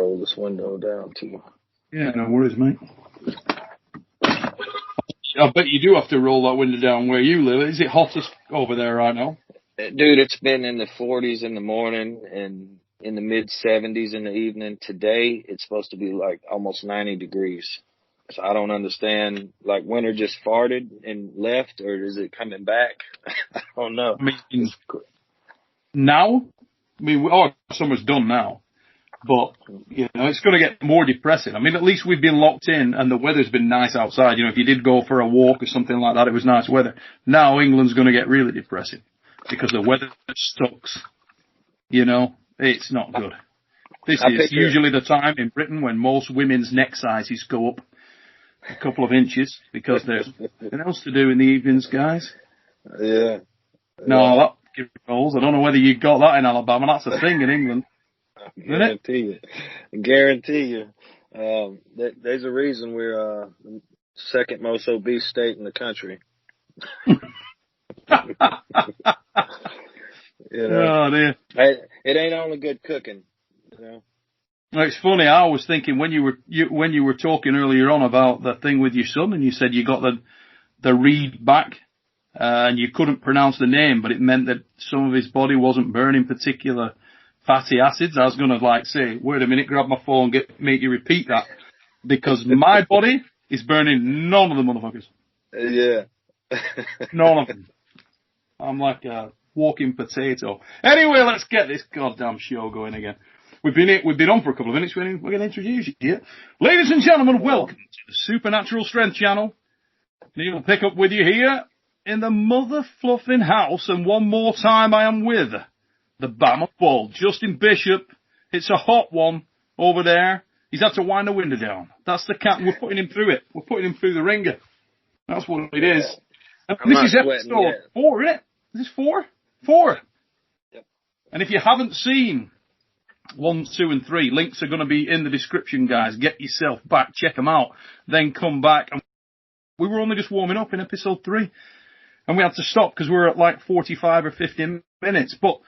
roll this window down too. Yeah, no worries, mate. I bet you do have to roll that window down where you live. Is it hottest over there right now? Dude, it's been in the 40s in the morning and in the mid-70s in the evening. Today, it's supposed to be like almost 90 degrees. So I don't understand, like, winter just farted and left, or is it coming back? I don't know. I mean, now? Summer's done now. But, you know, it's going to get more depressing. I mean, at least we've been locked in and the weather's been nice outside. You know, if you did go for a walk or something like that, it was nice weather. Now England's going to get really depressing because the weather sucks. You know, it's not good. This is usually the time in Britain when most women's neck sizes go up a couple of inches because there's nothing else to do in the evenings, guys. Yeah. No, that rolls. I don't know whether you got that in Alabama. That's a thing in England. Guarantee you. There's a reason we're the second most obese state in the country. You know? Oh dear. It ain't only good cooking. You know. Well, it's funny. I was thinking when you were talking earlier on about the thing with your son, and you said you got the read back, and you couldn't pronounce the name, but it meant that some of his body wasn't burning particular fatty acids. I was going to say, wait a minute, grab my phone, make you repeat that, because my body is burning none of the motherfuckers. Yeah. None of them. I'm like a walking potato. Anyway, let's get this goddamn show going again. We've been on for a couple of minutes. We're going to introduce you here. Ladies and gentlemen, welcome to the Supernatural Strength Channel. Neil will pick up with you here in the mother fluffing house, and one more time I am with the Bama Bull, Justin Bishop. It's a hot one over there. He's had to wind the window down. That's the cat. We're putting him through it. We're putting him through the ringer. That's what it is. And this is episode 4, isn't it? Is this 4? 4. Yep. And if you haven't seen 1, 2, and 3, links are going to be in the description, guys. Get yourself back, check them out, then come back. And we were only just warming up in episode 3, and we had to stop because we were at like 45 or 50 minutes. But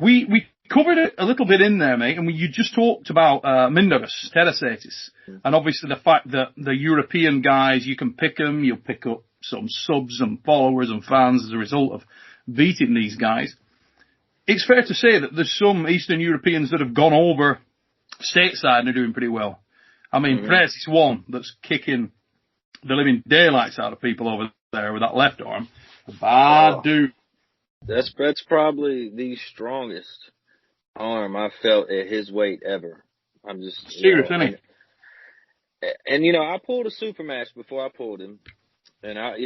we covered it a little bit in there, mate, and you just talked about Mindovus, Terracetis, and obviously the fact that the European guys, you can pick them, you'll pick up some subs and followers and fans as a result of beating these guys. It's fair to say that there's some Eastern Europeans that have gone over stateside and are doing pretty well. I mean, Press is one that's kicking the living daylights out of people over there with that left arm. Bad dude. That's probably the strongest arm I've felt at his weight ever. I'm just serious, isn't he? And you know, I pulled a super match before I pulled him, and I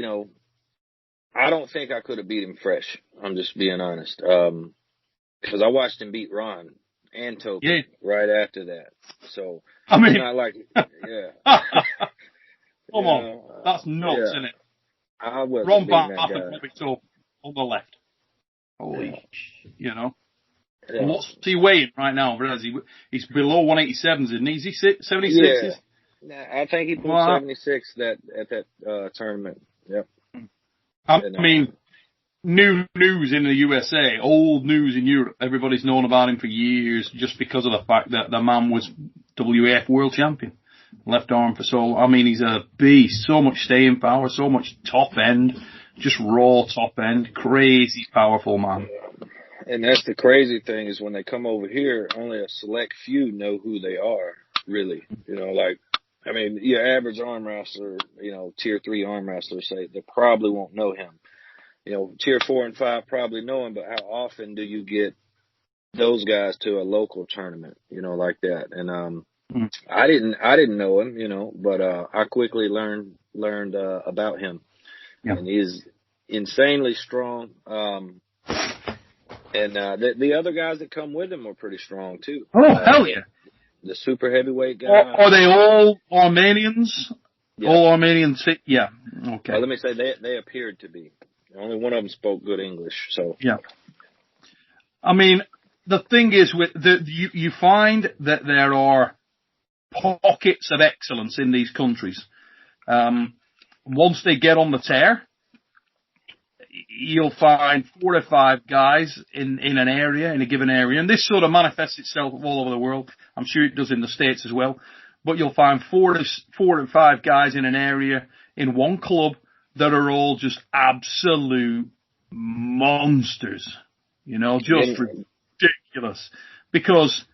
don't think I could have beat him fresh. I'm just being honest, because I watched him beat Ron and Toby right after that. So I mean, it's not like come on, that's nuts, isn't it? I wasn't Ron beating Bath that and guy. Bobby Tope on the left. Holy, you know. Yeah. What's he weighing right now? He's below 187s, isn't he? Is he 76s? Yeah. I think he pulled 76 at that tournament. Yep. I mean, new news in the USA, old news in Europe. Everybody's known about him for years just because of the fact that the man was WAF World Champion. Left arm for so long. I mean, he's a beast. So much staying power, so much top end, just raw top end. Crazy powerful man. And that's the crazy thing is when they come over here, only a select few know who they are, really. You know, like, I mean, your average arm wrestler, you know, tier 3 arm wrestler, say they probably won't know him. You know, tier 4 and 5 probably know him, but how often do you get those guys to a local tournament, you know, like that? And I didn't know him, you know, but I quickly learned about him. Yeah. And he's insanely strong. And the other guys that come with him are pretty strong too. Oh, hell yeah. The super heavyweight guy. Are they all Armenians? Yeah. All Armenians? Yeah. Okay. Well, let me say they appeared to be. Only one of them spoke good English, so. Yeah. I mean, the thing is, you find that there are pockets of excellence in these countries. Once they get on the tear, you'll find 4 or 5 guys in an area, in a given area, and this sort of manifests itself all over the world. I'm sure it does in the States as well. But you'll find 4 or 5 guys in an area in one club that are all just absolute monsters. You know, just ridiculous. Because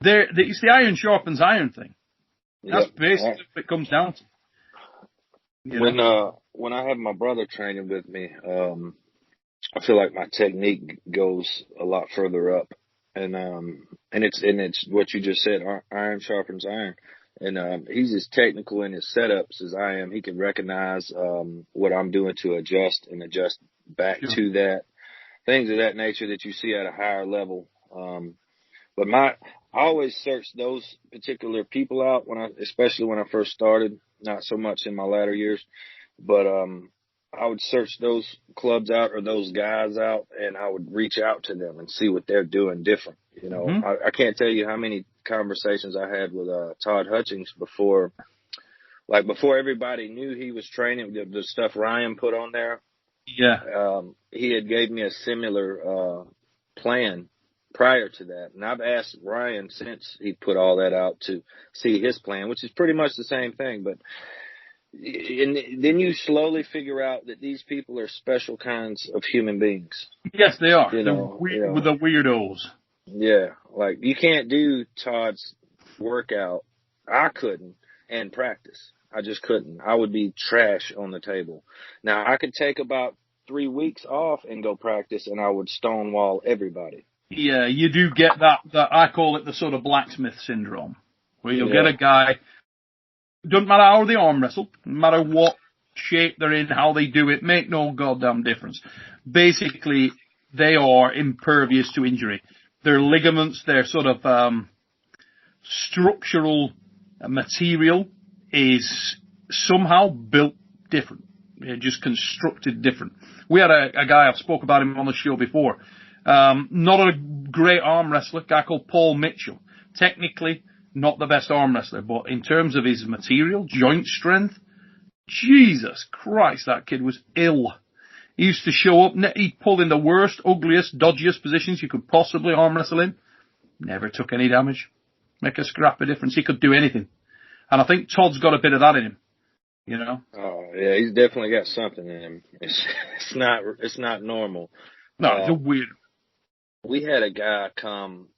it's the iron sharpens iron thing. That's basically what it comes down to. When I have my brother training with me, I feel like my technique goes a lot further up, and it's what you just said. Iron sharpens iron, and he's as technical in his setups as I am. He can recognize what I'm doing to adjust back to that, things of that nature that you see at a higher level. But I always search those particular people out especially when I first started. Not so much in my latter years, but I would search those clubs out or those guys out, and I would reach out to them and see what they're doing different. You know, I can't tell you how many conversations I had with Todd Hutchings before everybody knew he was training. The stuff Ryan put on there, he had gave me a similar plan prior to that. And I've asked Ryan since he put all that out to see his plan, which is pretty much the same thing. But then you slowly figure out that these people are special kinds of human beings. Yes, they are. With the weirdos. Yeah. Like, you can't do Todd's workout. I couldn't, and practice. I just couldn't. I would be trash on the table. Now, I could take about 3 weeks off and go practice, and I would stonewall everybody. Yeah, you do get that I call it the sort of Blacksmith Syndrome, where you'll get a guy, doesn't matter how they arm wrestle, no matter what shape they're in, how they do it, make no goddamn difference. Basically, they are impervious to injury. Their ligaments, their sort of structural material is somehow built different. They're just constructed different. We had a guy, I've spoke about him on the show before, not a great arm wrestler, a guy called Paul Mitchell. Technically, not the best arm wrestler, but in terms of his material, joint strength, Jesus Christ, that kid was ill. He used to show up, he'd pull in the worst, ugliest, dodgiest positions you could possibly arm wrestle in. Never took any damage. Make a scrap of difference. He could do anything. And I think Todd's got a bit of that in him. You know? Oh, yeah, he's definitely got something in him. It's not normal. No, it's a weird. We had a guy come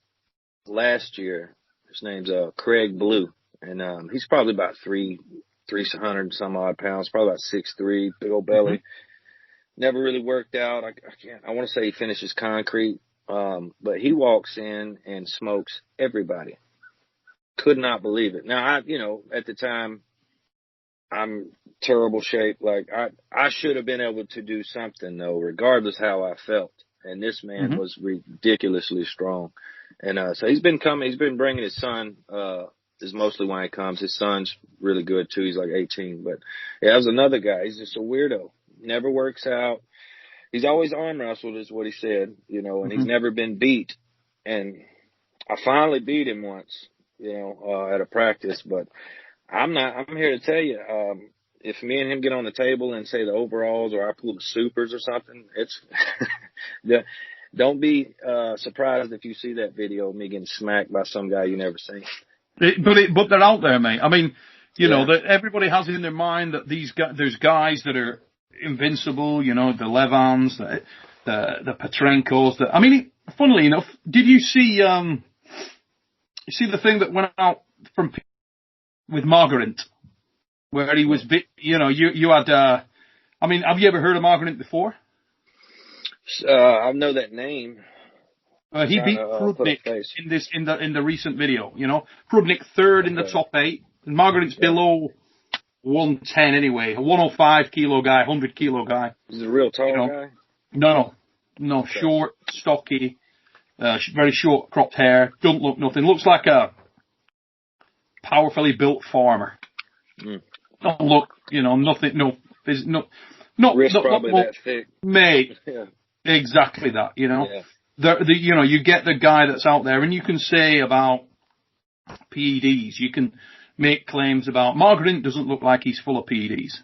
last year. His name's Craig Blue, and he's probably about 300 some odd pounds, probably about 6'3", big old belly. Never really worked out. I want to say he finishes concrete, but he walks in and smokes everybody. Could not believe it. Now, at the time, I'm terrible shape. Like, I should have been able to do something, though, regardless how I felt. And this man was ridiculously strong. And so he's been bringing his son, is mostly why he comes. His son's really good, too. He's like 18. But, yeah, that was another guy. He's just a weirdo. Never works out. He's always arm wrestled, is what he said, and he's never been beat. And I finally beat him once, at a practice. But I'm here to tell you, if me and him get on the table and say the overalls or I pull the supers or something, it's don't be surprised if you see that video of me getting smacked by some guy you never seen. But they're out there, mate. I mean, that everybody has it in their mind that there's guys that are invincible. The Levans, the Petrenkos. Funnily enough, did you see the thing that went out with Margaret? Where he was bit, you had, have you ever heard of Margaret before? I know that name. He beat Prudnik in the recent video, Prudnik third in the top 8. And Margaret's below 110 anyway, a 105 kilo guy, 100 kilo guy. Is it a real tall guy? No, okay. Short, stocky, very short cropped hair, don't look nothing. Looks like a powerfully built farmer. Don't look, nothing, not wrist probably that thick. Mate, exactly that, Yeah. You get the guy that's out there, and you can say about PEDs, you can make claims about, Margaret doesn't look like he's full of PEDs.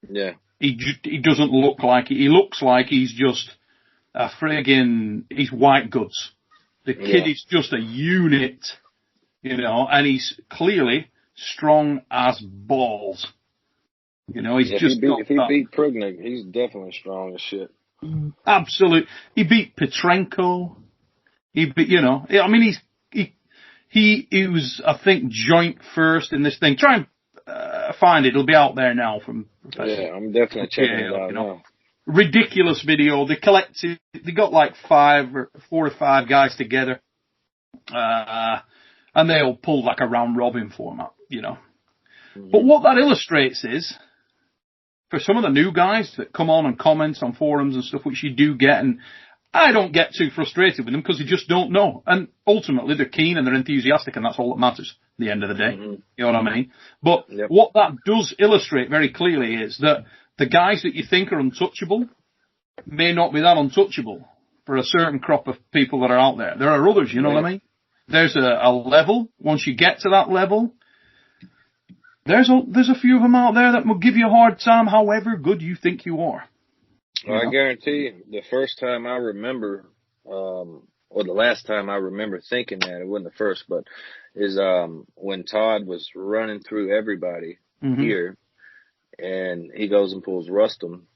Yeah. he doesn't look like it. He looks like he's just a he's white goods. The kid is just a unit, you know, and he's clearly strong as balls. You know, he's just if he beat Prignick, he's definitely strong as shit. Absolutely. He beat Petrenko. He beat, you know, I mean, he was, I think, joint first in this thing. Try and find it. It'll be out there now from Professor. Yeah, I'm definitely checking it out now. Ridiculous video. They got like 4 or 5 guys together. And they all pulled like a round robin format, you know. Mm-hmm. But what that illustrates is, for some of the new guys that come on and comment on forums and stuff, which you do get, and I don't get too frustrated with them because they just don't know. And ultimately, they're keen and they're enthusiastic, and that's all that matters at the end of the day. Mm-hmm. You know what I mean? But what that does illustrate very clearly is that the guys that you think are untouchable may not be that untouchable for a certain crop of people that are out there. There are others, you know what I mean? There's a level. Once you get to that level, there's a few of them out there that will give you a hard time, however good you think you are. Well, I guarantee you, the first time I remember, or the last time I remember thinking that, it wasn't the first, but is when Todd was running through everybody here, and he goes and pulls Rustum,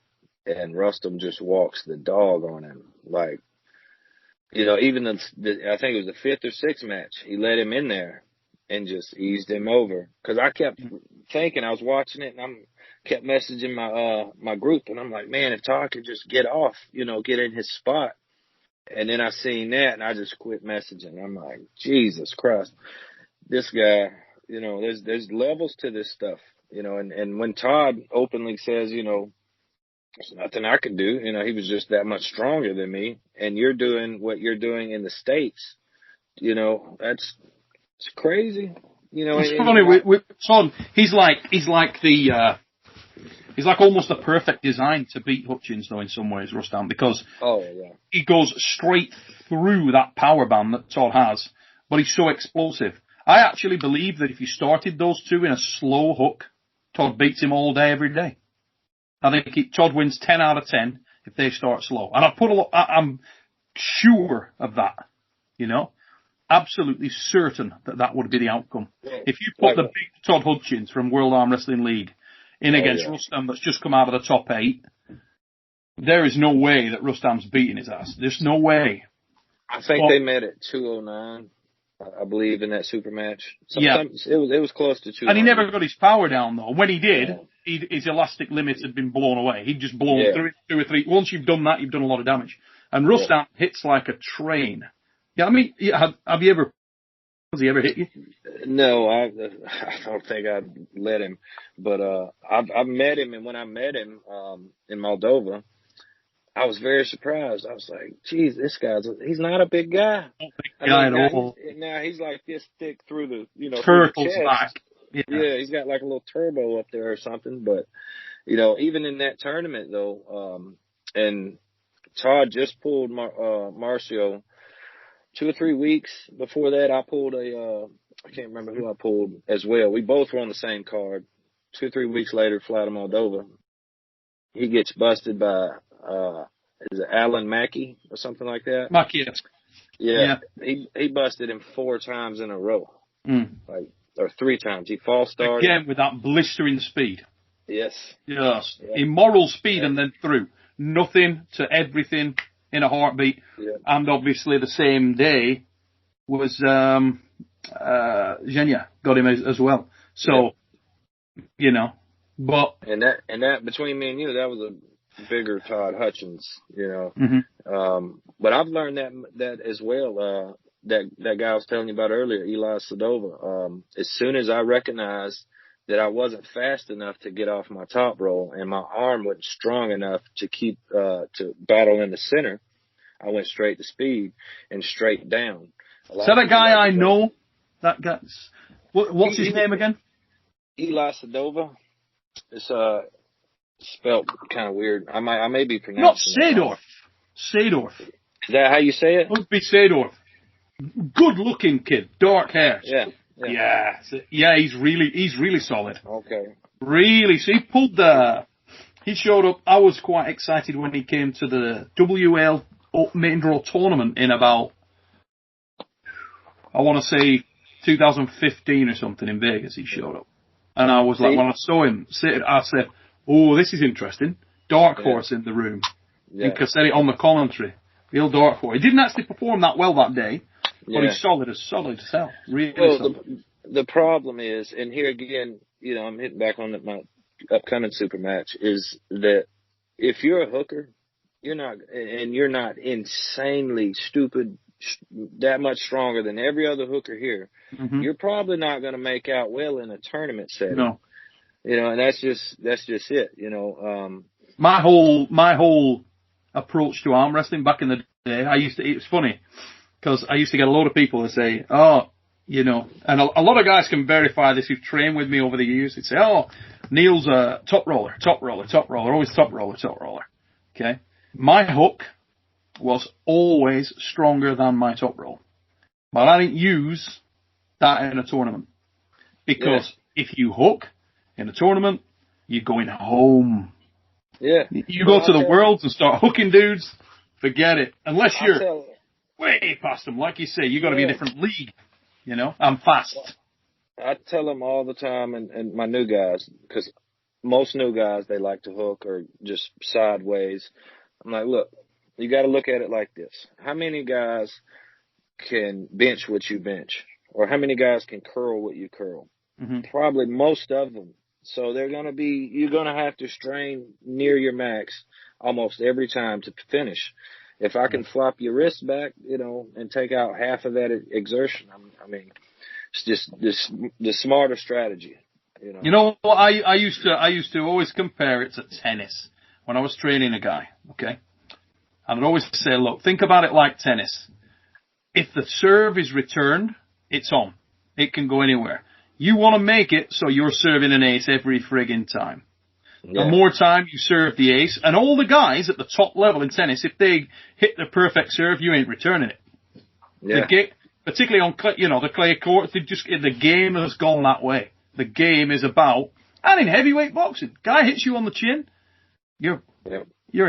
and Rustum just walks the dog on him. Like, you know, even I think it was the 5th or 6th match, he let him in there and just eased him over. Because I kept thinking, I was watching it, and I kept messaging my group, and I'm like, man, if Todd could just get off, you know, get in his spot. And then I seen that, and I just quit messaging. I'm like, Jesus Christ, this guy, you know, there's levels to this stuff, you know. And when Todd openly says, you know, there's nothing I could do, you know, he was just that much stronger than me, and you're doing what you're doing in the States, you know, it's crazy. You know, it's funny with Todd. He's like almost a perfect design to beat Hutchins, though, in some ways, Rustam, because he goes straight through that power band that Todd has, but he's so explosive. I actually believe that if you started those two in a slow hook, Todd beats him all day, every day. I think Todd wins 10 out of 10 if they start slow, and I'm sure of that. You know. Absolutely certain that would be the outcome. If you put the big Todd Hutchins from World Arm Wrestling League in against Rustam that's just come out of the top 8, there is no way that Rustam's beating his ass. There's no way. I think they met at 209, I believe, in that super match. Sometimes it was close to 209. And he never got his power down, though. When he did, his elastic limits had been blown away. He'd just blown through 2 or 3. Once you've done that, you've done a lot of damage. And Rustam hits like a train. Yeah, I mean, has he ever hit you? No, I don't think I'd let him. But I've met him, and when I met him in Moldova, I was very surprised. I was like, geez, this he's not a big guy. Now he's like this thick through the, you know, through the chest. Back. Yeah, he's got like a little turbo up there or something. But, you know, even in that tournament, though, and Todd just pulled Marcio. 2 or 3 weeks before that, I pulled I can't remember who I pulled as well. We both were on the same card. 2 or 3 weeks later, fly to Moldova. He gets busted by, is it Alan Mackey or something like that? Mackey. Yeah. He busted him 4 times in a row. Or 3 times. He false started. Again, with that blistering speed. Yes. Yes. Immoral speed and then through. Nothing to everything. In a heartbeat, and obviously the same day was Zhenya got him as well. So, you know, but and that between me and you, that was a bigger Todd Hutchins, you know. But I've learned that as well. That guy I was telling you about earlier, Eli Sadova. As soon as I recognized that I wasn't fast enough to get off my top roll and my arm wasn't strong enough to keep, to battle in the center, I went straight to speed and straight down. So that guy I know, that guy's, what's his name again? Eli Sadova. It's, spelled kind of weird. I may be pronouncing it. Not Sadorf. Is that how you say it? It would be Sadorf. Good looking kid, dark hair. Yeah, he's really solid. Okay. Really, so he He showed up. I was quite excited when he came to the W.A.L. main draw tournament in about, I want to say 2015 or something in Vegas. He showed up. And I was like, when I saw him sit, I said, oh, this is interesting. Dark Horse in the room. Yeah. And said it on the commentary. Real Dark Horse. He didn't actually perform that well that day, but he's solid as hell. Really solid. The problem is, and here again, you know, I'm hitting back on my upcoming super match, is that if you're a hooker, you're not insanely stupid, that much stronger than every other hooker here, you're probably not going to make out well in a tournament setting. No. You know, and that's just it, you know. My whole approach to arm wrestling back in the day, it's funny, because I used to get a lot of people that say, oh, you know, and a lot of guys can verify this who've trained with me over the years. They'd say, oh, Neil's a top roller, always top roller. Okay? My hook was always stronger than my top roll. But I didn't use that in a tournament. Because if you hook in a tournament, you're going home. Yeah. You go to the Worlds and start hooking dudes, forget it. Unless you're way past them. Like you say, you got to be a different league. You know, I'm fast. I tell them all the time, and my new guys, because most new guys, they like to hook or just sideways. I'm like, look, you got to look at it like this. How many guys can bench what you bench? Or how many guys can curl what you curl? Probably most of them. So you're going to have to strain near your max almost every time to finish. If I can flop your wrist back, you know, and take out half of that exertion, I mean, it's just the smarter strategy. You know what? I used to always compare it to tennis when I was training a guy. Okay, and I'd always say, look, think about it like tennis. If the serve is returned, it's on. It can go anywhere. You want to make it so you're serving an ace every friggin' time. Yeah. The more time you serve the ace, and all the guys at the top level in tennis, if they hit the perfect serve, you ain't returning it. Yeah. Particularly on, you know, the clay court, the game has gone that way. The game is about, and in heavyweight boxing, guy hits you on the chin, you're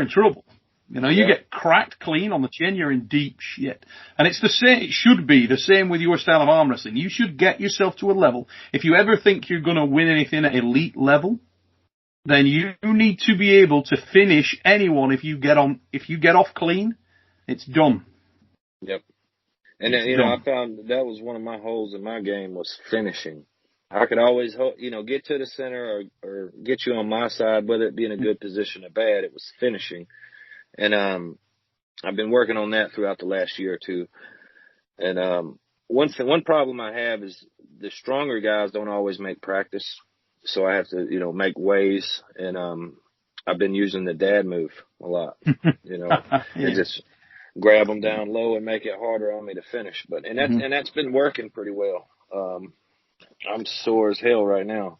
in trouble. You know, you get cracked clean on the chin, you're in deep shit. And it's the same, it should be the same with your style of arm wrestling. You should get yourself to a level. If you ever think you're going to win anything at elite level, then you need to be able to finish anyone. If you get off clean, it's done. Yep. And then, I found that was one of my holes in my game was finishing. I could always, get to the center or get you on my side, whether it be in a good position or bad. It was finishing. And I've been working on that throughout the last year or two. And one problem I have is the stronger guys don't always make practice. So I have to, make ways, and I've been using the dad move a lot, and just grab them down low and make it harder on me to finish. And that's been working pretty well. I'm sore as hell right now.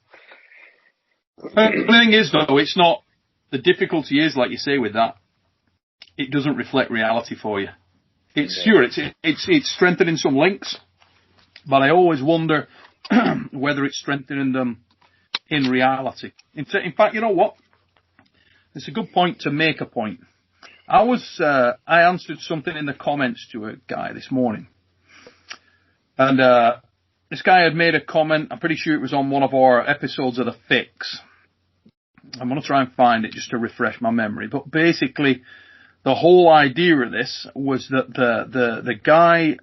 The thing is, though, it's not. The difficulty is, like you say, with that, it doesn't reflect reality for you. It's sure it's strengthening some links, but I always wonder whether it's strengthening them in reality. In fact, you know what? It's a good point to make a point. I answered something in the comments to a guy this morning. And this guy had made a comment. I'm pretty sure it was on one of our episodes of The Fix. I'm going to try and find it just to refresh my memory. But basically, the whole idea of this was that the guy,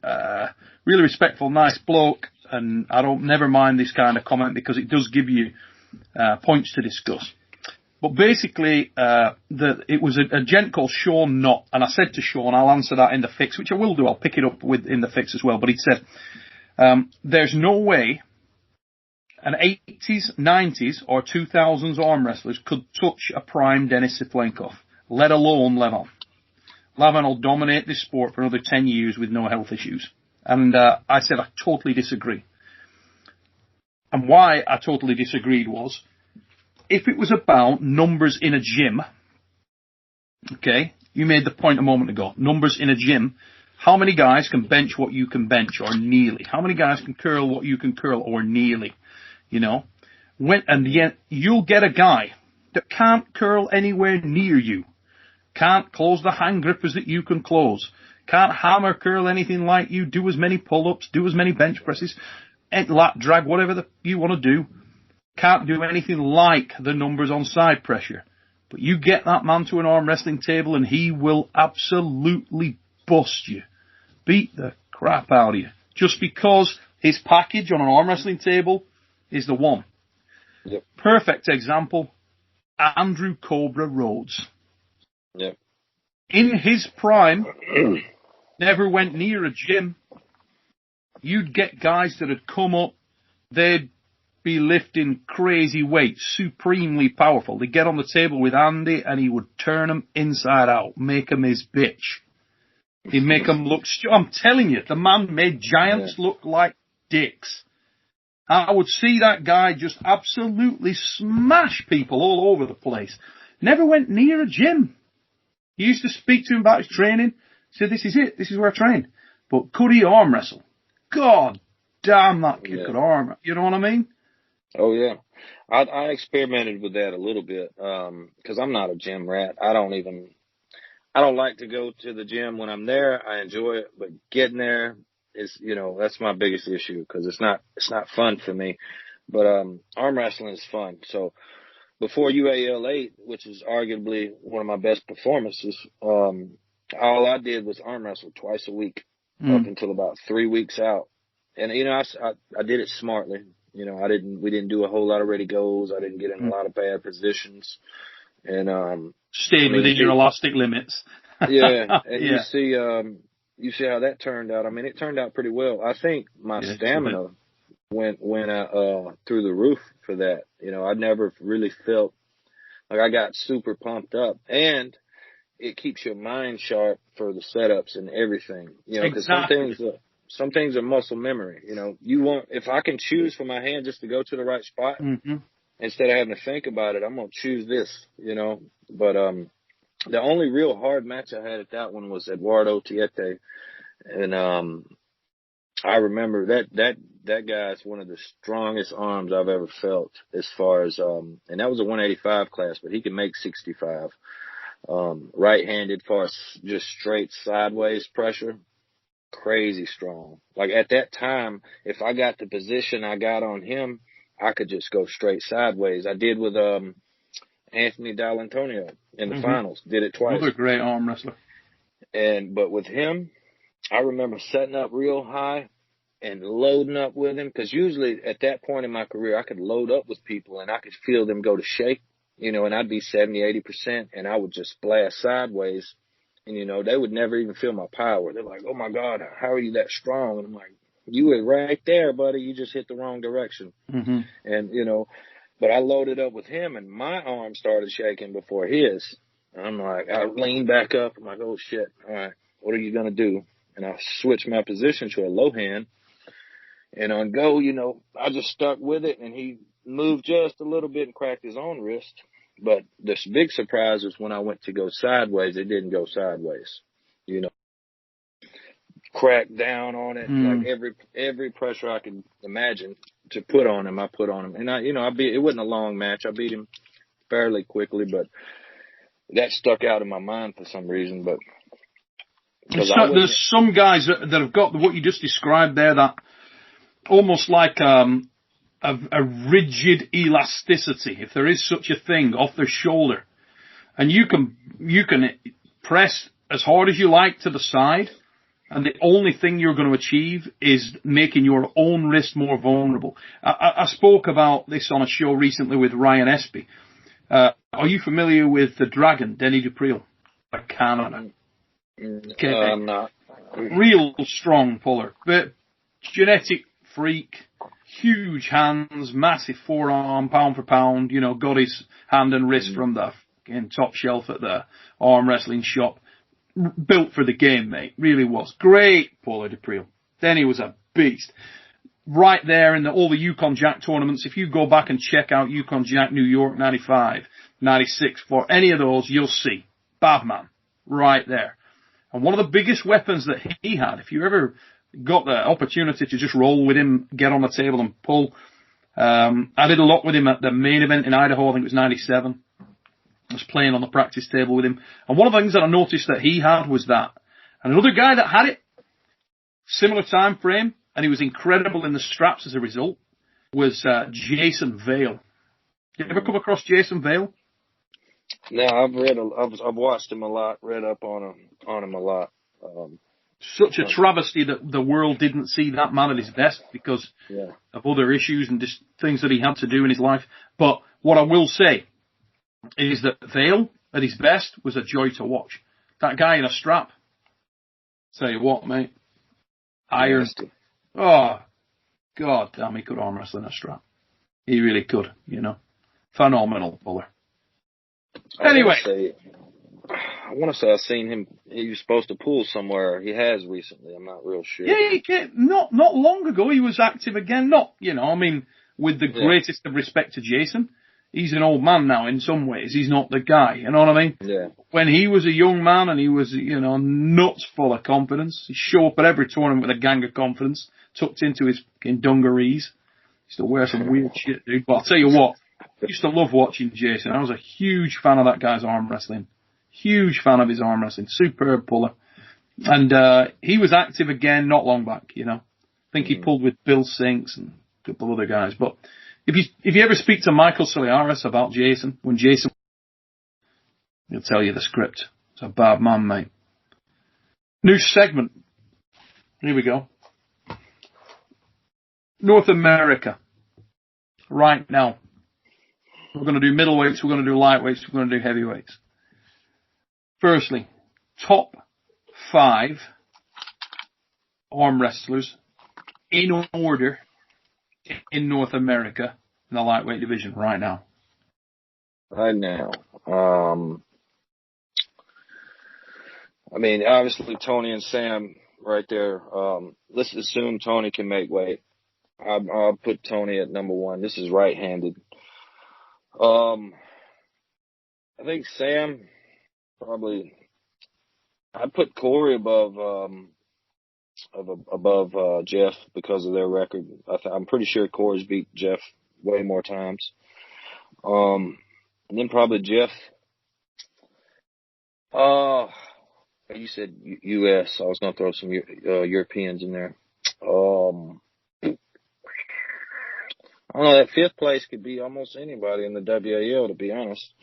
really respectful, nice bloke, and never mind this kind of comment because it does give you points to discuss. But basically, it was a gent called Sean Knott, and I said to Sean, I'll answer that in The Fix, which I will do. I'll pick it up in The Fix as well. But he said, there's no way an 80s, 90s, or 2000s arm wrestlers could touch a prime Denis Siflenkov, let alone Levon. Levon will dominate this sport for another 10 years with no health issues. And I said I totally disagree. And why I totally disagreed was, if it was about numbers in a gym, okay, you made the point a moment ago, numbers in a gym, how many guys can bench what you can bench, or nearly? How many guys can curl what you can curl, or nearly? And yet you'll get a guy that can't curl anywhere near you, can't close the hand grippers that you can close, can't hammer curl anything like you, do as many pull-ups, do as many bench presses, lat drag, whatever you want to do, can't do anything like the numbers on side pressure. But you get that man to an arm wrestling table and he will absolutely bust you, beat the crap out of you, just because his package on an arm wrestling table is the one. Yep. Perfect example, Andrew Cobra Rhodes. Yep. In his prime, never went near a gym. You'd get guys that had come up, they'd be lifting crazy weights, supremely powerful. They'd get on the table with Andy and he would turn them inside out, make them his bitch. He'd make them look, I'm telling you, the man made giants look like dicks. I would see that guy just absolutely smash people all over the place. Never went near a gym. He used to speak to him about his training. Said, this is it. This is where I train. But could he arm wrestle? God damn, that kid could arm. You know what I mean? Oh, yeah. I experimented with that a little bit because I'm not a gym rat. I don't like to go to the gym when I'm there. I enjoy it, but getting there is, that's my biggest issue because it's not fun for me. But arm wrestling is fun. So before U.A.L 8, which is arguably one of my best performances, all I did was arm wrestle twice a week up until about 3 weeks out. And, I did it smartly. We didn't do a whole lot of ready goes. I didn't get in a lot of bad positions. And, stayed within your elastic limits. Yeah. And you see how that turned out. I mean, it turned out pretty well. I think my stamina went through the roof for that. I never really felt like I got super pumped up, and it keeps your mind sharp for the setups and everything. Because some things are muscle memory. If I can choose for my hand just to go to the right spot instead of having to think about it, I'm gonna choose this. But the only real hard match I had at that one was Eduardo Tiete, and I remember that guy's one of the strongest arms I've ever felt as far as and that was a 185 class, but he can make 65. Right-handed, far as just straight sideways pressure, crazy strong. Like at that time, if I got the position I got on him, I could just go straight sideways. I did with Anthony D'Alantonio in the finals. Did it twice. Another great arm wrestler. But with him, I remember setting up real high and loading up with him, because usually at that point in my career, I could load up with people and I could feel them go to shake, and I'd be 70, 80%, and I would just blast sideways, and, they would never even feel my power. They're like, oh, my God, how are you that strong? And I'm like, you were right there, buddy. You just hit the wrong direction. And, but I loaded up with him, and my arm started shaking before his. I'm like, I leaned back up. I'm like, oh, shit. All right, what are you going to do? And I switched my position to a low hand. And on go, I just stuck with it, and he moved just a little bit and cracked his own wrist. But this big surprise was when I went to go sideways, it didn't go sideways. Cracked down on it, like every pressure I could imagine to put on him, I put on him. And it wasn't a long match. I beat him fairly quickly, but that stuck out in my mind for some reason. But there's some guys that have got what you just described there, that almost like a rigid elasticity, if there is such a thing, off their shoulder, and you can press as hard as you like to the side, and the only thing you're going to achieve is making your own wrist more vulnerable. I spoke about this on a show recently with Ryan Espy. Are you familiar with the Dragon, Denny Dupreel, a Canada? Okay. I'm not. Real strong puller, but genetic freak, huge hands, massive forearm, pound for pound. Got his hand and wrist from the top shelf at the arm wrestling shop. Built for the game, mate. Really was. Great puller, Dupreel. Then he was a beast. Right there in all the Yukon Jack tournaments, if you go back and check out Yukon Jack New York 95, 96, for any of those, you'll see Badman right there. And one of the biggest weapons that he had, if you ever got the opportunity to just roll with him, get on the table and pull, I did a lot with him at the main event in Idaho, I think it was 97. I was playing on the practice table with him. And one of the things that I noticed that he had was that. And another guy that had it, similar time frame, and he was incredible in the straps as a result, was Jason Vale. You ever come across Jason Vale? No, I've watched him a lot, read up on him a lot. Such a travesty that the world didn't see that man at his best because of other issues and just things that he had to do in his life. But what I will say is that Vale at his best was a joy to watch. That guy in a strap. Tell you what, mate. Iron. Oh, God damn, he could arm wrestle in a strap. He really could, you know. Phenomenal puller. Anyway. I want to say I've seen him. He was supposed to pull somewhere. He has recently. I'm not real sure. Yeah, not long ago he was active again. Not, you know, I mean, with the greatest of respect to Jason, he's an old man now in some ways. He's not the guy, you know what I mean? Yeah. When he was a young man and he was, you know, nuts full of confidence, he'd show up at every tournament with a gang of confidence, tucked into his fucking dungarees. He used to wear some weird shit, dude. But I'll tell you what, I used to love watching Jason. I was a huge fan of that guy's arm wrestling. Huge fan of his arm wrestling. Superb puller. And he was active again not long back, you know. I think he pulled with Bill Sinks and a couple of other guys. But if you ever speak to Michael Soliaris about Jason, when Jason, he'll tell you the script. It's a bad man, mate. New segment. Here we go. North America. Right now. We're going to do middleweights, we're going to do lightweights, we're going to do heavyweights. Firstly, top 5 arm wrestlers in order in North America in the lightweight division right now. Right now. I mean, obviously Tony and Sam right there. Let's assume Tony can make weight. I'll put Tony at number 1. This is right-handed. I think Sam probably. I'd put Corey above Jeff because of their record. I'm pretty sure Corey's beat Jeff way more times. And then probably Jeff. You said U.S. I was gonna throw some Europeans in there. I don't know, that 5th place could be almost anybody in the W.A.L, to be honest.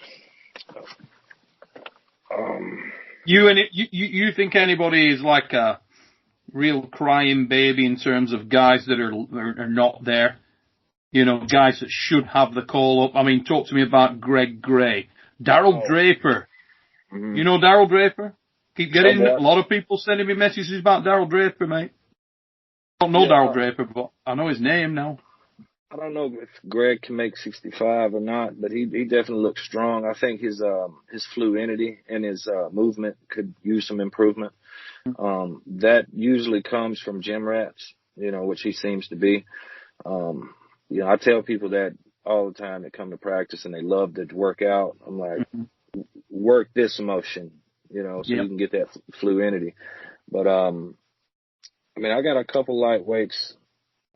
You think anybody is like a real crying baby in terms of guys that are not there? You know, guys that should have the call up. I mean, talk to me about Greg Gray. Daryl Draper. Mm-hmm. You know Daryl Draper? Keep getting a lot of people sending me messages about Daryl Draper, mate. I don't know Daryl Draper, but I know his name now. I don't know if Greg can make 65 or not, but he definitely looks strong. I think his fluidity and his movement could use some improvement. That usually comes from gym rats, you know, which he seems to be. You know, I tell people that all the time that come to practice and they love to work out. I'm like, work this motion, you know, so you can get that fluidity. But I mean, I got a couple lightweights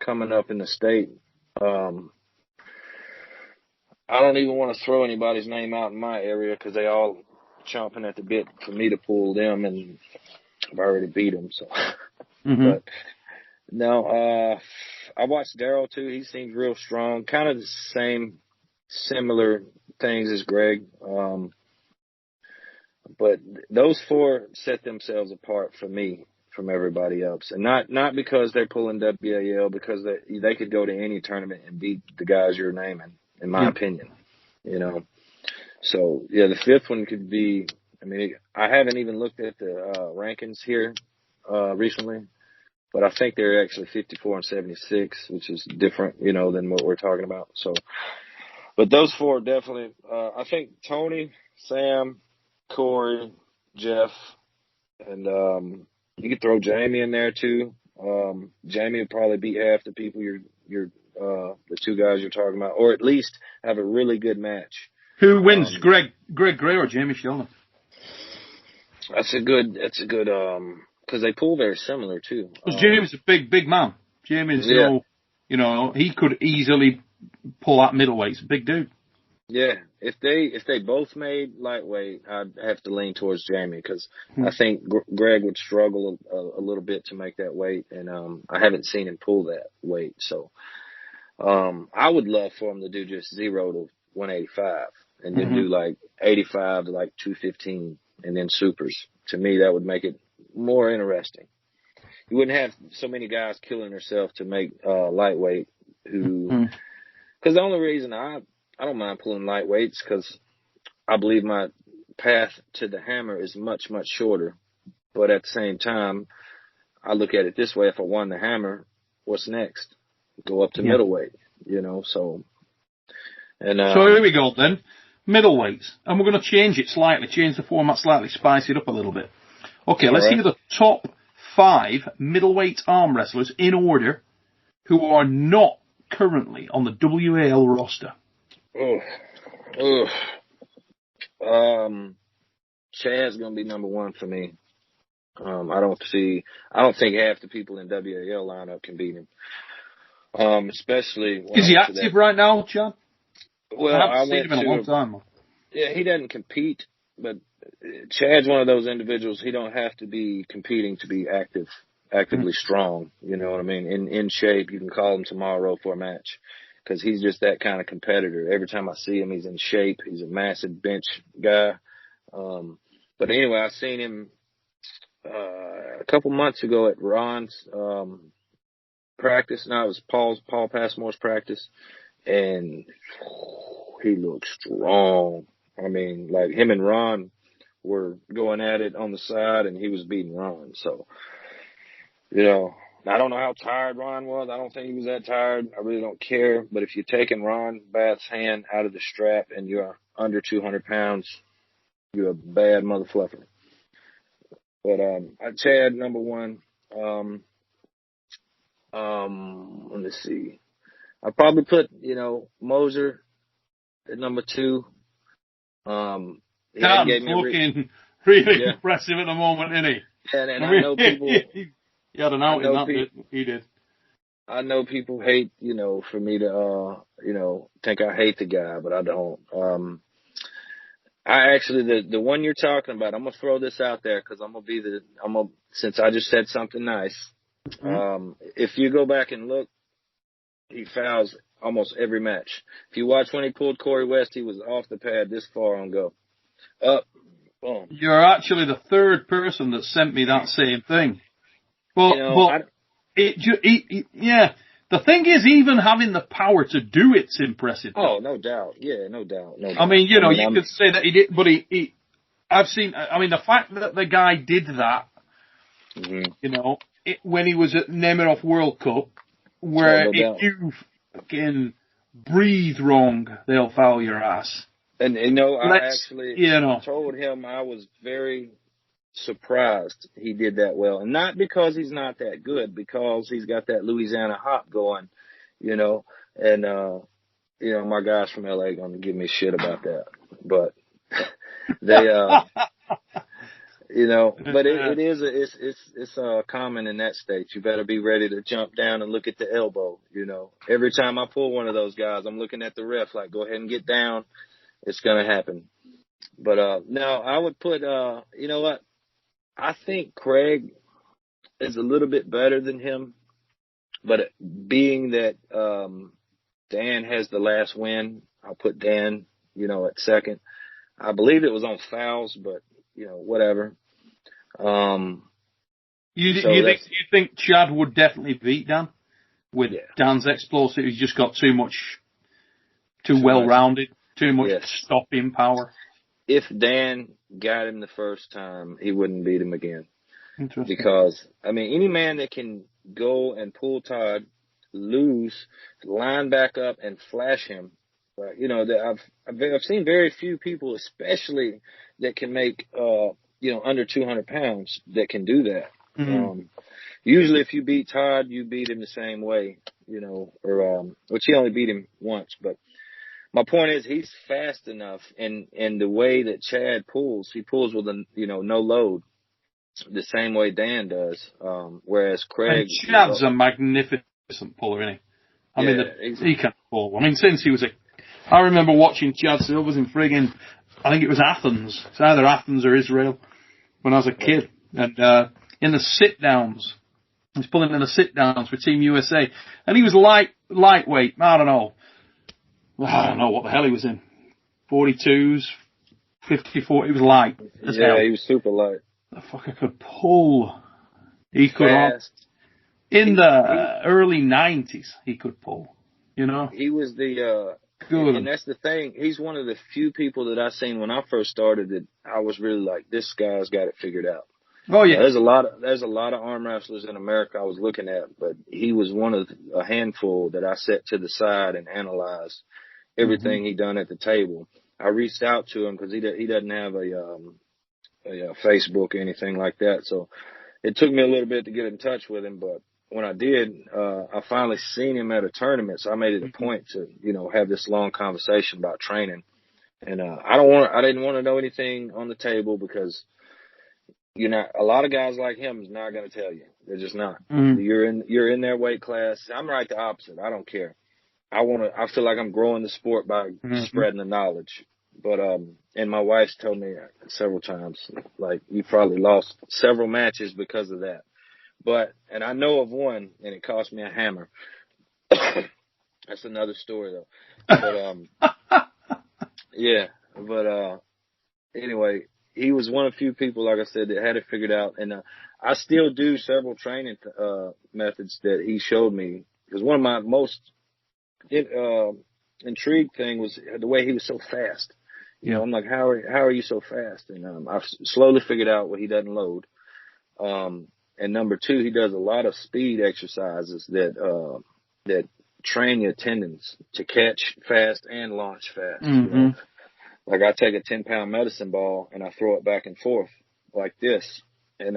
coming up in the state. I don't even want to throw anybody's name out in my area because they all chomping at the bit for me to pull them, and I've already beat them. So, but no, I watched Daryl too. He seems real strong, kind of the similar things as Greg. But those 4 set themselves apart for me from everybody else, and not because they're pulling W.A.L, because they could go to any tournament and beat the guys you're naming, in my opinion, you know. So yeah, the 5th one could be. I mean, I haven't even looked at the rankings here recently, but I think they're actually 54 and 76, which is different, you know, than what we're talking about. So, but those 4 definitely. I think Tony, Sam, Corey, Jeff, and you could throw Jamie in there too. Jamie would probably beat half the people you're the 2 guys you're talking about, or at least have a really good match. Who wins, Greg Gray or Jamie Sheldon? That's a good, because they pull very similar too. Because Jamie's a big man. Jamie's you know, he could easily pull out middleweight. He's a big dude. Yeah, if they both made lightweight, I'd have to lean towards Jamie because I think Greg would struggle a little bit to make that weight, and I haven't seen him pull that weight. So I would love for him to do just 0 to 185, and then do like 85 to like 215, and then supers. To me, that would make it more interesting. You wouldn't have so many guys killing themselves to make lightweight because the only reason I don't mind pulling lightweights because I believe my path to the hammer is much, much shorter. But at the same time, I look at it this way. If I won the hammer, what's next? Go up to middleweight, so. And so here we go then. Middleweights. And we're going to change it slightly, change the format slightly, spice it up a little bit. Okay, let's hear the top 5 middleweight arm wrestlers in order who are not currently on the U.A.L roster. Chad's gonna be number 1 for me. I don't think half the people in W.A.L lineup can beat him. Especially is he active right now, Chad? Well, I haven't seen him in a long time. Yeah, he doesn't compete, but Chad's one of those individuals. He don't have to be competing to be actively strong. You know what I mean? In shape. You can call him tomorrow for a match. Because he's just that kind of competitor. Every time I see him, he's in shape. He's a massive bench guy. But anyway, I seen him a couple months ago at Ron's practice. No, it was Paul Passmore's practice. And he looked strong. I mean, like him and Ron were going at it on the side, and he was beating Ron. So, I don't know how tired Ron was. I don't think he was that tired. I really don't care. But if you're taking Ron Bath's hand out of the strap and you're under 200 pounds, you're a bad mother fluffer. But Chad, number 1. Let me see. I'd probably put, Moser at number 2. Dan's looking really impressive at the moment, isn't he? Yeah, and I know people... He had an out in that bit. He did. I know people hate, for me to, think I hate the guy, but I don't. I actually, the one you're talking about, I'm going to throw this out there because since I just said something nice. If you go back and look, he fouls almost every match. If you watch when he pulled Corey West, he was off the pad this far on go. Up, boom. You're actually the 3rd person that sent me that same thing. Well, the thing is, even having the power to do it's impressive. Oh, no doubt. Yeah, no doubt. I mean, you could say that he did, but the fact that the guy did that, when he was at Nemiroff World Cup, where if you fucking breathe wrong, they'll foul your ass. And, I actually told him I was very surprised he did that well. And not because he's not that good, because he's got that Louisiana hop going, and, my guys from LA going to give me shit about that. But they, but it's common in that state. You better be ready to jump down and look at the elbow, Every time I pull one of those guys, I'm looking at the ref like, go ahead and get down. It's going to happen. But, no, I would put, you know what? I think Craig is a little bit better than him, but being that Dan has the last win, I'll put Dan, at 2nd. I believe it was on fouls, but whatever. You think Chad would definitely beat Dan with Dan's explosive? He's just got too well-rounded, too much stopping power. If Dan got him the first time, he wouldn't beat him again. Because, any man that can go and pull Todd, lose, line back up, and flash him, I've seen very few people, especially that can make, under 200 pounds, that can do that. Usually if you beat Todd, you beat him the same way, which he only beat him once, but my point is he's fast enough, and the way that Chad pulls, he pulls with no load, the same way Dan does. Whereas Craig, and Chad's a magnificent puller, isn't he? He can pull. Since he was I remember watching Chad Silvers in friggin', I think it was Athens. It's either Athens or Israel when I was a kid. And in the sit-downs, he was pulling in the sit-downs for Team USA. And he was lightweight. I don't know what the hell he was in. 42s, 54. He was light as hell. He was super light. The fucker could pull. He could. Fast. In the early 90s, he could pull. You know? He was the... Good. And that's the thing. He's one of the few people that I seen when I first started that I was really like, this guy's got it figured out. Oh yeah. There's a lot of arm wrestlers in America I was looking at, but he was one of a handful that I set to the side and analyzed everything he done at the table. I reached out to him because he doesn't have a Facebook or anything like that, so it took me a little bit to get in touch with him, but when I did, I finally seen him at a tournament, so I made it a point to, have this long conversation about training. And I didn't want to know anything on the table because a lot of guys like him is not going to tell you. They're just not. You're in their weight class. I'm right the opposite. I don't care. I feel like I'm growing the sport by spreading the knowledge. But and my wife's told me several times, like, you probably lost several matches because of that. And I know of one, and it cost me a hammer. That's another story, though. But, anyway, he was one of the few people, like I said, that had it figured out. And I still do several training methods that he showed me. Because one of my most intrigued thing was the way he was so fast. I'm like, how are you so fast? And I've slowly figured out what he doesn't load. And number two, he does a lot of speed exercises that train your tendons to catch fast and launch fast. Like I take a 10-pound medicine ball and I throw it back and forth like this. And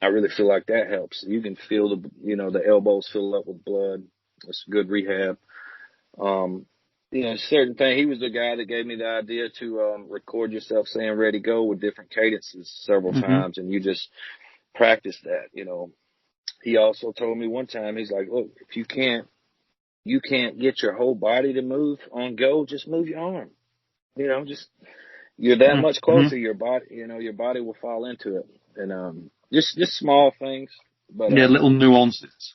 I really feel like that helps. You can feel the elbows fill up with blood. It's good rehab. Certain thing. He was the guy that gave me the idea to record yourself saying "ready, go" with different cadences several times, and you just practice that. He also told me one time, he's like, look, if you can't get your whole body to move on go, just move your arm. You're that much closer. Your body, your body will fall into it. And just small things, but little nuances.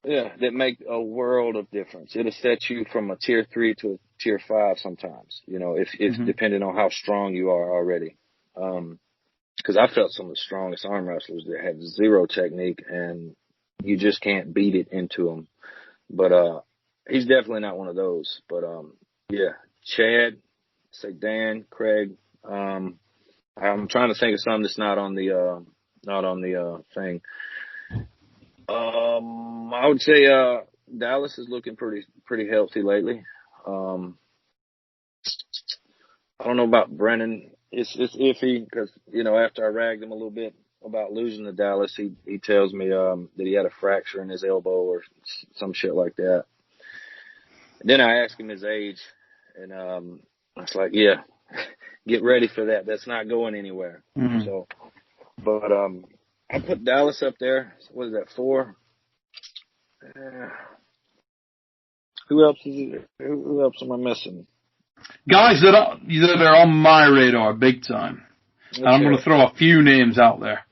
Yeah, that make a world of difference. It'll set you from a tier 3 to a tier 5 sometimes. If depending on how strong you are already. Because I felt some of the strongest arm wrestlers that had zero technique, and you just can't beat it into them. But he's definitely not one of those. But Chad, say Dan, Craig. I'm trying to think of something that's not on the thing. I would say Dallas is looking pretty healthy lately. I don't know about Brennan. It's iffy because, after I ragged him a little bit about losing to Dallas, he tells me that he had a fracture in his elbow or some shit like that. And then I asked him his age, and I was like, yeah, get ready for that. That's not going anywhere. So, but I put Dallas up there. What is that, 4? Who else am I missing? Guys that are on my radar big time. Okay. I'm going to throw a few names out there.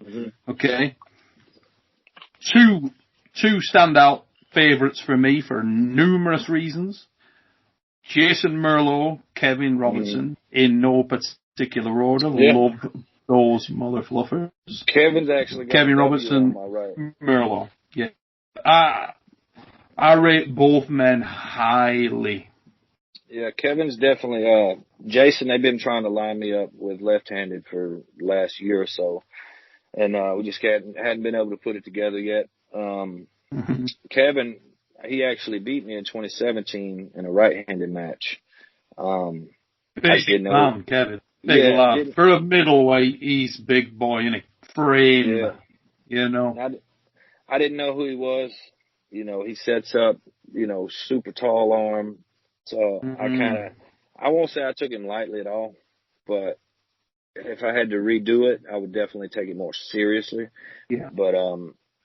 Okay. Two standout favorites for me for numerous reasons. Jason Merlo, Kevin Robertson, in no particular order. Love those mother fluffers. Kevin's actually got Kevin Robertson, Merlo. Yeah. I rate both men highly. Yeah, Kevin's definitely, Jason, they've been trying to line me up with left-handed for the last year or so. And, we just hadn't been able to put it together yet. Kevin, he actually beat me in 2017 in a right-handed match. Big man, Kevin. Big lad. For a middleweight, he's big boy in a frame, I didn't know who he was. He sets up, super tall arm. So I won't say I took him lightly at all, but if I had to redo it, I would definitely take it more seriously. Yeah. But,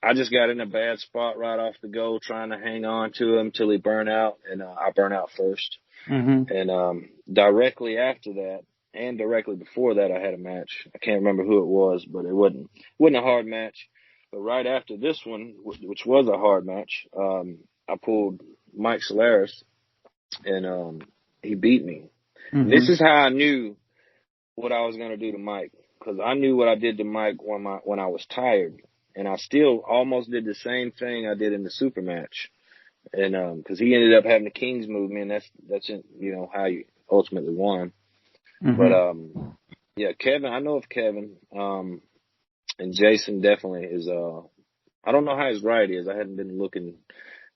I just got in a bad spot right off the go, trying to hang on to him till he burned out, and I burnt out first. Mm-hmm. And directly after that, and directly before that, I had a match. I can't remember who it was, but it wasn't a hard match. But right after this one, which was a hard match, I pulled Mike Solaris, and he beat me. Mm-hmm. This is how I knew what I was going to do to Mike, because I knew what I did to Mike when I was tired, and I still almost did the same thing I did in the super match, and because he ended up having the King's movement, and that's how you ultimately won. Mm-hmm. But yeah, Kevin, I know of Kevin, and Jason definitely is. I don't know how his right is. I hadn't been looking.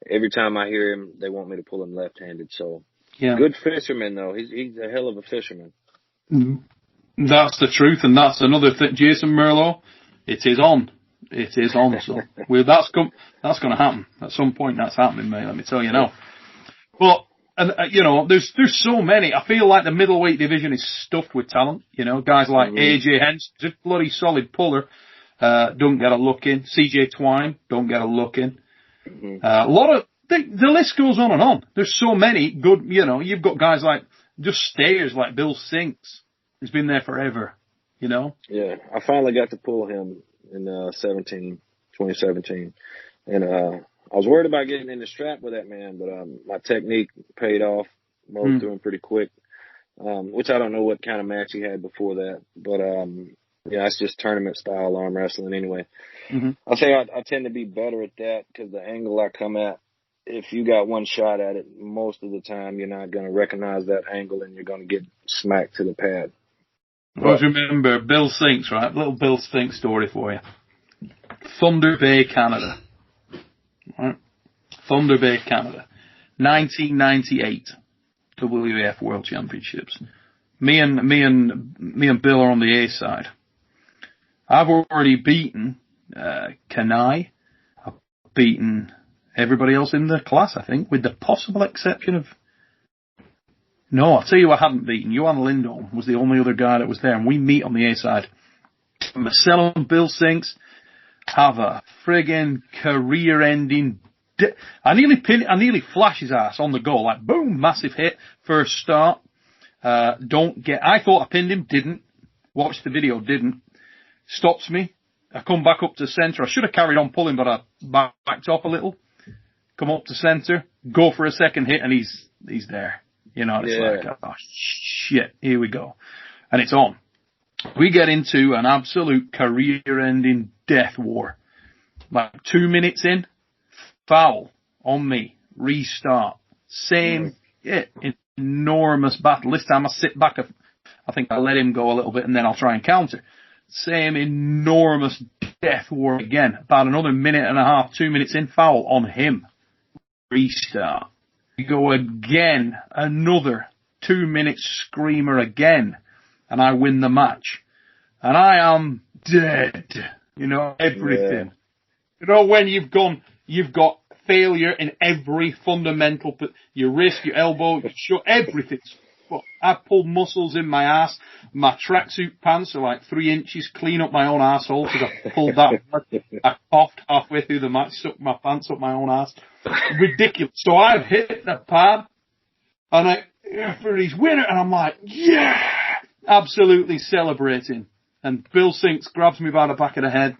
Every time I hear him, they want me to pull him left-handed. So yeah, good fisherman though. He's a hell of a fisherman. Mm-hmm. That's the truth, and that's another thing, Jason Merlo. It is on. It is on. So that's going to happen at some point. That's happening, mate. Let me tell you now. But and there's so many. I feel like the middleweight division is stuffed with talent. Guys like AJ Henson, just bloody solid puller, don't get a look in. CJ Twine, don't get a look in. Mm-hmm. A lot of the list goes on and on. There's so many good. You've got guys like just stayers like Bill Sinks. He's been there forever. Yeah, I finally got to pull him in 2017, and I was worried about getting in the strap with that man, but my technique paid off. Mowed through him pretty quick, which I don't know what kind of match he had before that, but it's just tournament style arm wrestling anyway. Mm-hmm. I'll say I tend to be better at that because the angle I come at, if you got one shot at it, most of the time you're not going to recognize that angle and you're going to get smacked to the pad. Always remember Bill Sinks, right? Little Bill Sinks story for you. Thunder Bay, Canada. Right? Thunder Bay, Canada. 1998 WAF World Championships. Me and Bill are on the A side. I've already beaten Kanai. I've beaten everybody else in the class, I think, with the possible exception of... No, I'll tell you who I hadn't beaten. U.A.L Lindholm was the only other guy that was there, and we meet on the A side. Marcelo and Bill Sinks have a friggin' career-ending... I nearly flash his ass on the goal, like boom, massive hit, first start. I thought I pinned him, didn't. Watched the video, didn't. Stops me. I come back up to centre. I should have carried on pulling, but I backed off a little. Come up to centre, go for a second hit, and he's there. It's like, oh shit, here we go. And it's on. We get into an absolute career-ending death war. Like 2 minutes in, foul on me, restart. Same, enormous battle. This time I sit back, I think I let him go a little bit and then I'll try and counter. Same enormous death war again. About another minute and a half, 2 minutes in, foul on him. Restart. We go again, another 2 minute screamer again, and I win the match. And I am dead. Everything. Yeah. When you've got failure in every fundamental, your wrist, your elbow, your shoulder, everything. I pulled muscles in my ass. My tracksuit pants are like 3 inches clean up my own asshole because I pulled that. I coughed halfway through the match, stuck my pants up my own ass. Ridiculous. So I've hit the pad and for his winner, and I'm like, yeah, absolutely celebrating. And Bill Sinks grabs me by the back of the head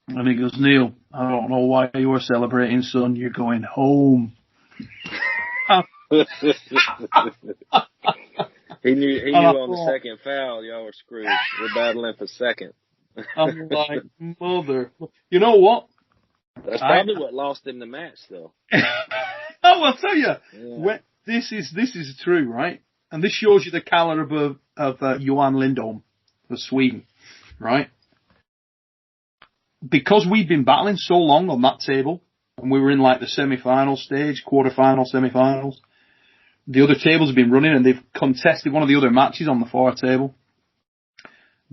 and he goes, Neil, I don't know why you're celebrating, son. You're going home. He knew on the second foul, y'all were screwed. We're battling for second. I'm like, mother. You know what? That's probably what lost him the match, though. I'll tell you. Yeah. This is true, right? And this shows you the caliber of U.A.L Lindholm of Sweden, right? Because we've been battling so long on that table, and we were in like the semi-final stage, quarter-final, semi-finals, the other tables have been running and they've contested one of the other matches on the far table.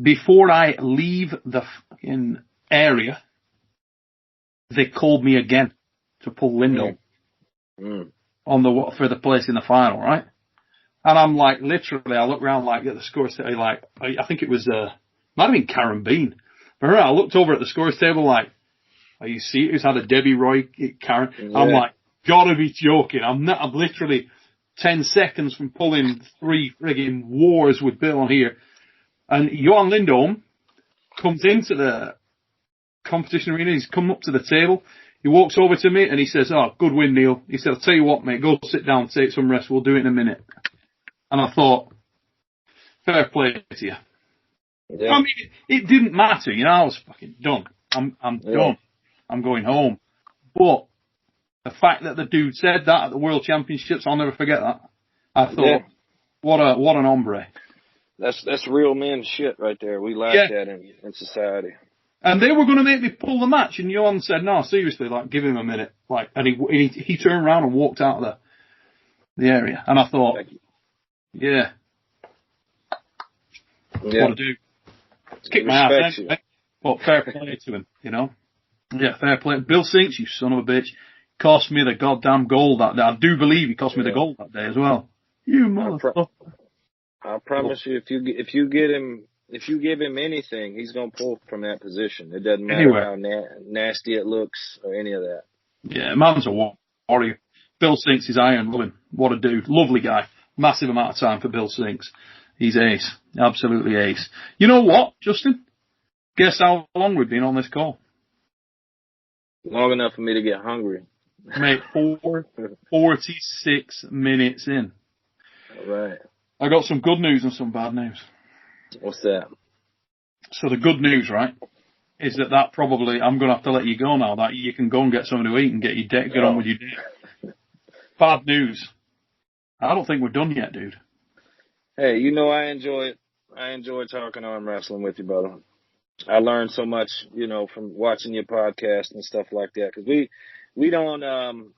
Before I leave the fucking area, they called me again to pull Lindholm for the place in the final, right? And I'm like, literally, I look around like at the scores table, like, I think it was, might have been Karen Bean. But I looked over at the scores table like, You see, he's had a Debbie Roy Karen. Yeah. I'm like, gotta be joking. I'm literally 10 seconds from pulling 3 frigging wars with Bill on here. And Johan Lindholm comes into the competition arena. He's come up to the table. He walks over to me and he says, "Oh, good win, Neil." He said, "I'll tell you what, mate, go sit down, take some rest. We'll do it in a minute." And I thought, fair play to you. Yeah. I mean, it didn't matter. I was fucking done. I'm done. I'm going home. But the fact that the dude said that at the World Championships, I'll never forget that. I thought, what an hombre. That's real men shit right there. We lack that in society. And they were going to make me pull the match, and Johan said, "No, seriously, like, give him a minute." Like, and he turned around and walked out of the area. And I thought, what a dude. Let's kick my ass, but fair play to him, Yeah, fair play. Bill Sinks, you son of a bitch, cost me the goddamn gold that day. I do believe he cost me the gold that day as well. You motherfucker. I promise you, if you give him anything, he's gonna pull from that position. It doesn't matter how nasty it looks or any of that. Yeah, man's a warrior. Bill Sinks is iron loving. What a dude. Lovely guy. Massive amount of time for Bill Sinks. He's ace. Absolutely ace. You know what, Justin? Guess how long we've been on this call? Long enough for me to get hungry. Mate, 46 minutes in. All right. I got some good news and some bad news. What's that? So the good news, right, is that probably, I'm going to have to let you go now, that you can go and get something to eat and get on with your day. Bad news. I don't think we're done yet, dude. Hey, I enjoy it. I enjoy talking arm wrestling with you, brother. I learned so much, from watching your podcast and stuff like that. Because we don't,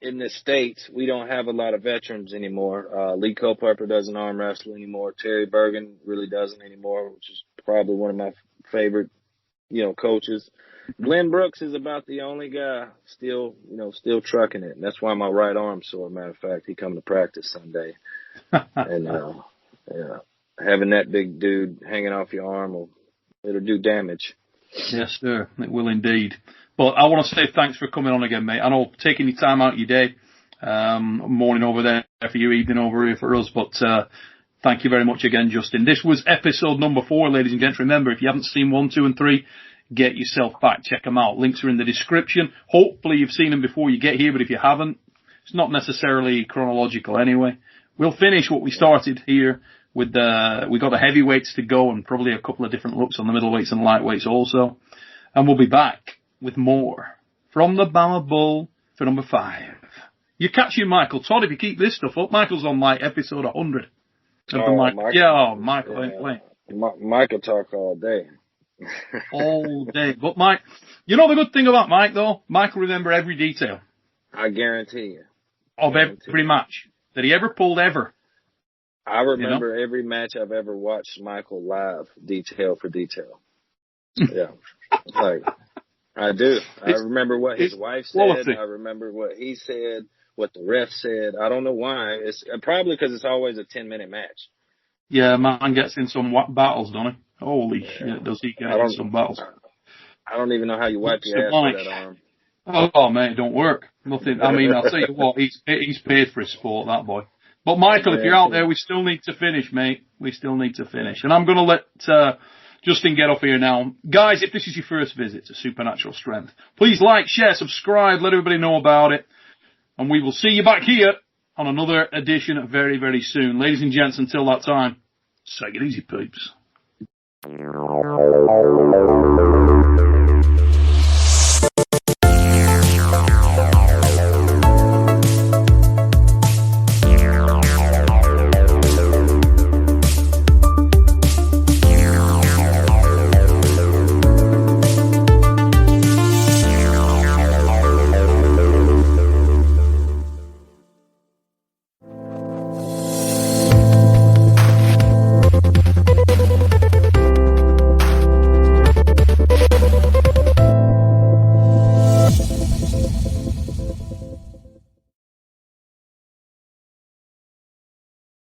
in the States, we don't have a lot of veterans anymore. Lee Culpepper doesn't arm wrestle anymore. Terry Bergen really doesn't anymore, which is probably one of my favorite, coaches. Glenn Brooks is about the only guy still trucking it. And that's why my right arm's sore. Matter of fact, he come to practice Sunday. And, having that big dude hanging off your arm it'll do damage. Yes, sir. It will indeed. But I want to say thanks for coming on again, mate. I know taking your time out of your day, morning over there for you, evening over here for us. But thank you very much again, Justin. This was episode number 4, ladies and gents. Remember, if you haven't seen 1, 2, and 3, get yourself back. Check them out. Links are in the description. Hopefully you've seen them before you get here, but if you haven't, it's not necessarily chronological anyway. We'll finish what we started here with we got the heavyweights to go and probably a couple of different looks on the middleweights and lightweights also. And we'll be back with more from the Bama Bull for number 5. You're catching Michael Todd if you keep this stuff up. Michael's on episode 100. Michael ain't playing. Michael talk all day. All day. But Mike, the good thing about Mike though, Mike will remember every detail. I guarantee you. Of every match that he ever pulled ever. I remember every match I've ever watched Michael live, detail for detail. Yeah. I do. I remember what his wife said. I remember what he said, what the ref said. I don't know why. It's probably because it's always a 10-minute match. Yeah, man gets in some battles, doesn't he? Holy shit, does he get in some battles. I don't even know how you wipe your ass with that arm. Oh, mate, it don't work. Nothing. I mean, I'll tell you what, he's paid for his sport, that boy. But Michael, if you're out there, we still need to finish, mate. We still need to finish. And I'm going to let Justin get off here now. Guys, if this is your first visit to Supernatural Strength, please like, share, subscribe, let everybody know about it. And we will see you back here on another edition very, very soon. Ladies and gents, until that time, take it easy, peeps.